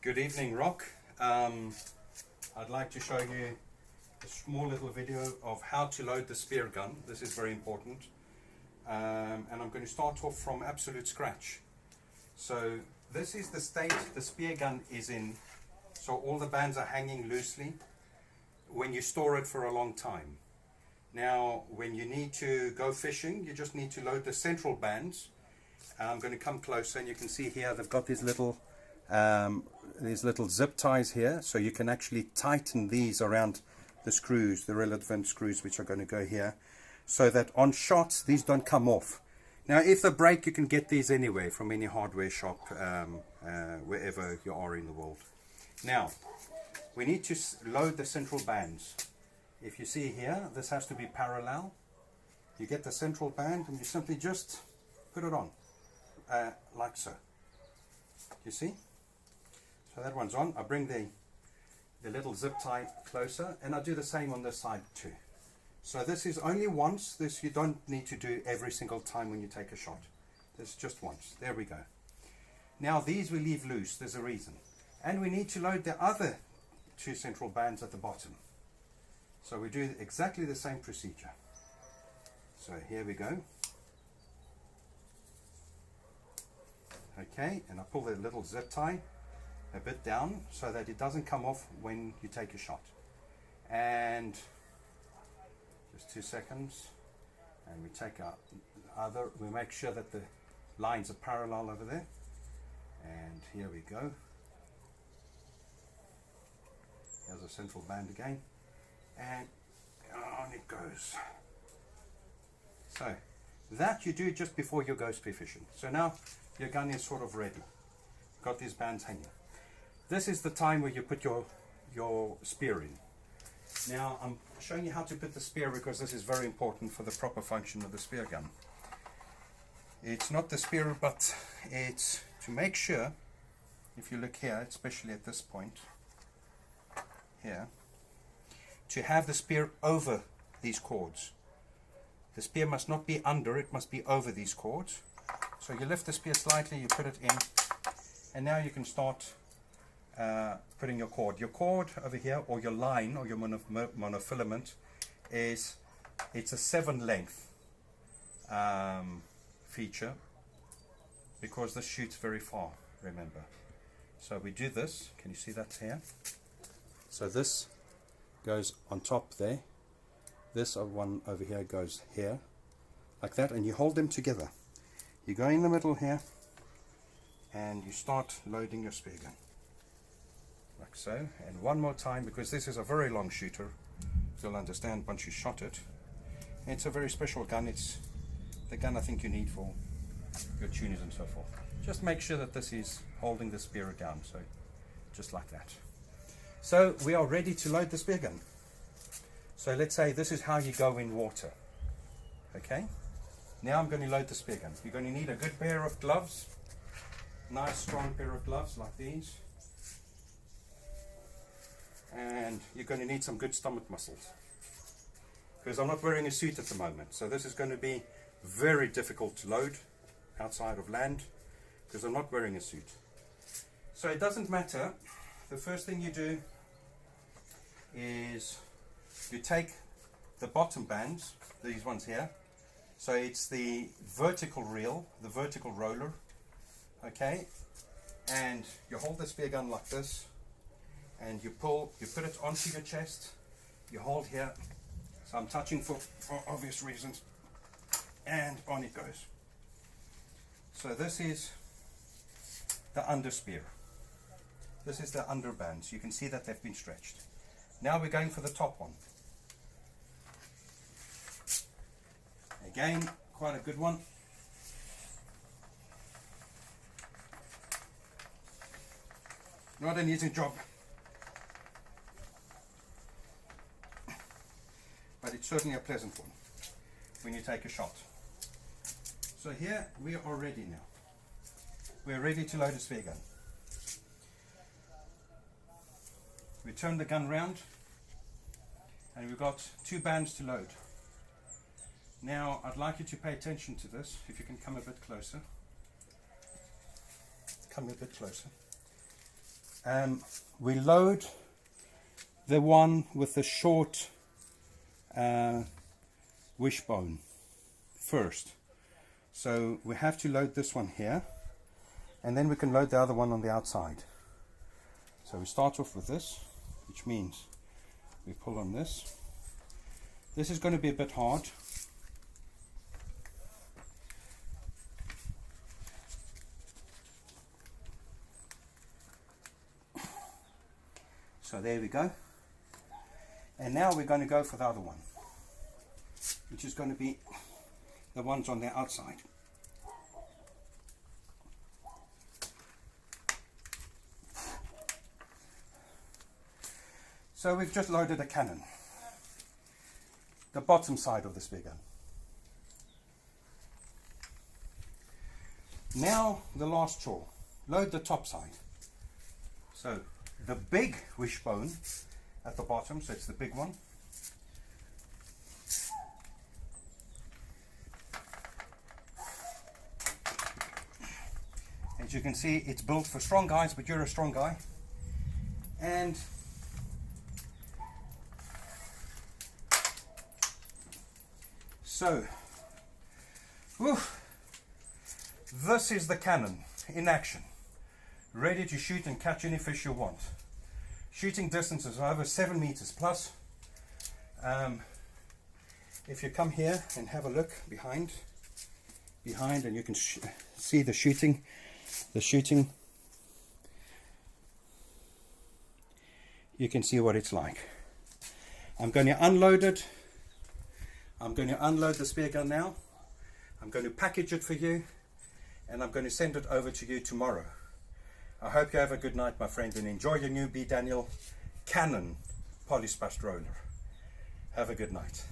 Good evening, Rock. I'd like to show you a small little video of how to load the spear gun. This is very important. And I'm going to start off from absolute scratch. So this is the state the spear gun is in. So all the bands are hanging loosely when you store it for a long time. Now, when you need to go fishing, you just need to load the central bands. I'm going to come closer and you can see here they've got these little zip ties here, so you can actually tighten these around the screws, the relevant screws which are going to go here, so that on shots these don't come off. Now if they break, you can get these anywhere from any hardware shop, wherever you are in the world. Now we need to load the central bands. If you see here, this has to be parallel. You get the central band and you simply just put it on, like so. You see? So that one's on. I bring the little zip tie closer, and I do the same on this side too. So this is only once. This you don't need to do every single time when you take a shot. This is just once. There we go. Now these we leave loose. There's a reason. And we need to load the other two central bands at the bottom. So we do exactly the same procedure. So here we go. Okay, and I pull the little zip tie a bit down so that it doesn't come off when you take a shot. And just 2 seconds, and we take our other, we make sure that the lines are parallel over there. And here we go. Here's a central band again. And on it goes. So that you do just before you go spear fishing. So now your gun is sort of ready. Got these bands hanging. This is the time where you put your spear in. Now I'm showing you how to put the spear because this is very important for the proper function of the spear gun. It's not the spear, but it's to make sure, if you look here, especially at this point here, to have the spear over these cords. The spear must not be under, it must be over these cords. So you lift the spear slightly, you put it in, and now you can start putting your cord. Your cord over here, or your line, or your monofilament, it's a 7 length feature, because this shoots very far, remember. So we do this, can you see that here? So this goes on top there, this one over here goes here, like that, and you hold them together. You go in the middle here and you start loading your spear gun, like so. And one more time, because this is a very long shooter, you'll understand once you shot it. It's a very special gun. It's the gun I think you need for your tuners and so forth. Just make sure that this is holding the spear down, so just like that. So we are ready to load the spear gun. So let's say this is how you go in water. Okay? Now I'm going to load the spear gun. You're going to need a good pair of gloves. Nice strong pair of gloves like these. And you're going to need some good stomach muscles. Because I'm not wearing a suit at the moment. So this is going to be very difficult to load outside of land, because I'm not wearing a suit. So it doesn't matter. The first thing you do is you take the bottom bands, these ones here. So it's the vertical reel, the vertical roller, okay? And you hold the spear gun like this, and you pull, you put it onto your chest, you hold here, so I'm touching for obvious reasons, and on it goes. So this is the under spear. This is the underbands. You can see that they've been stretched. Now we're going for the top one. Again, quite a good one. Not an easy job, but it's certainly a pleasant one when you take a shot. So here we are ready now. We're ready to load a spear gun. We turn the gun round and we've got 2 bands to load. Now I'd like you to pay attention to this. If you can come a bit closer. Come a bit closer. we load the one with the short wishbone first. So we have to load this one here, and then we can load the other one on the outside. So we start off with this, which means we pull on this. This is going to be a bit hard. So there we go. And now we're going to go for the other one, which is going to be the ones on the outside. So we've just loaded a cannon, the bottom side of the speargun. Now the last chore, load the top side. So the big wishbone at the bottom, so it's the big one. As you can see, it's built for strong guys, but you're a strong guy. And so, this is the cannon in action, ready to shoot and catch any fish you want. Shooting distances are over 7 meters plus. If you come here and have a look behind, and you can see the shooting, you can see what it's like. I'm going to unload it. I'm going to unload the speargun now. I'm going to package it for you, and I'm going to send it over to you tomorrow. I hope you have a good night, my friend, and enjoy your new B. Daniel Cannon Polispast roller. Have a good night.